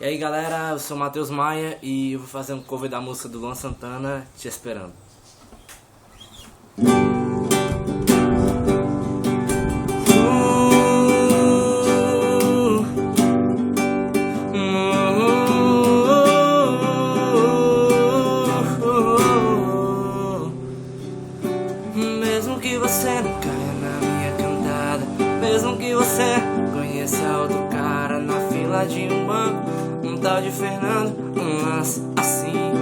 E aí galera, eu sou o Matheus Maia e eu vou fazer um cover da música do Luan Santana, Te Esperando. Mesmo que você não caia na minha cantada, mesmo que você conheça outro cara na fila de um banco, um tal de Fernando, um lance assim,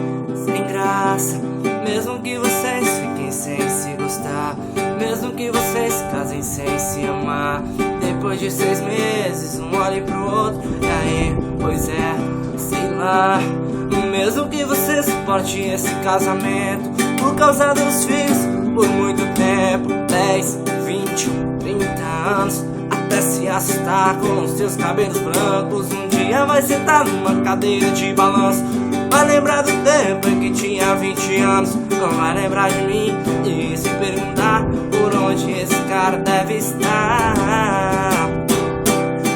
sem graça. Mesmo que vocês fiquem sem se gostar, mesmo que vocês casem sem se amar, depois de 6 meses um olhe pro outro, e aí, pois é, sei lá. Mesmo que você suporte esse casamento por causa dos filhos por muito tempo, 10, 20, 30 anos, até se assustar com os seus cabelos brancos. Um dia vai sentar numa cadeira de balanço, vai lembrar do tempo em que tinha 20 anos. Não vai lembrar de mim e se perguntar por onde esse cara deve estar.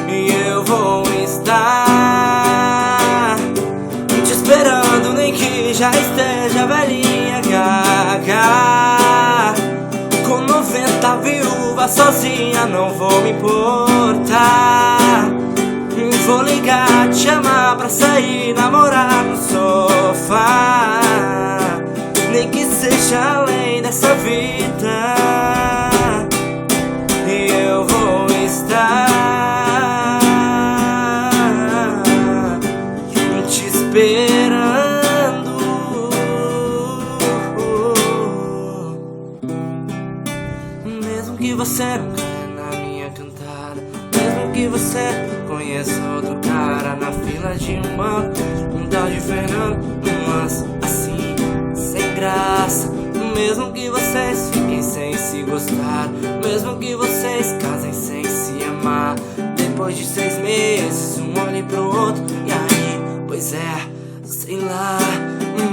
E eu vou estar te esperando, nem que já esteja velhinha, gaga, com 90 viúvas sozinha, não vou me importar. Vou ligar, te chamar pra sair, namorar no sofá, nem que seja além dessa vida. E eu vou estar te esperando. Mesmo que você não caia na minha cantada, mesmo que você conheça outro cara na fila de um banco, um tal de Fernando, um lance assim, sem graça. Mesmo que vocês fiquem sem se gostar, mesmo que vocês casem sem se amar, depois de 6 meses um olhe pro outro, e aí, pois é, sei lá.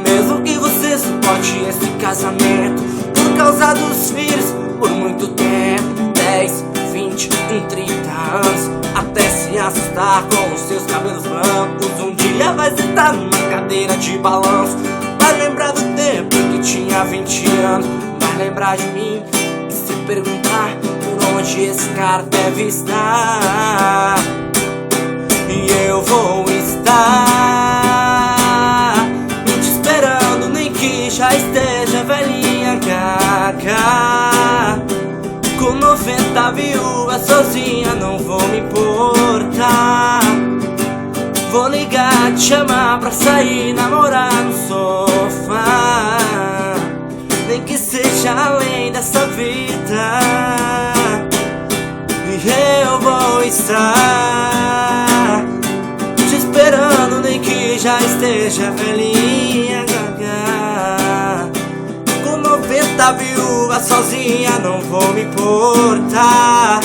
Mesmo que você suporte esse casamento por causa dos filhos por muito tempo, 10, 20, 30 anos, até se assustar com os seus cabelos brancos. Um dia vai sentar numa cadeira de balanço, vai lembrar do tempo em que tinha 20 anos, vai lembrar de mim e se perguntar por onde esse cara deve estar. E eu vou estar te esperando, nem que já esteja velhinha, gaga, com 90 viúvas sozinha, não vou me importar. Vou ligar, te chamar pra sair, namorar no sofá, nem que seja além dessa vida. E eu vou estar te esperando, nem que já esteja velhinha, gaga, com 90 viúvas sozinha, não vou me importar.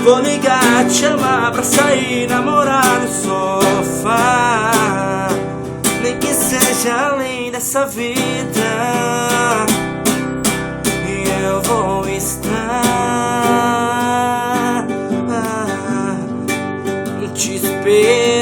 Vou ligar, te chamar pra sair, namorar no sofá, nem que seja além dessa vida. E eu vou estar te esperando.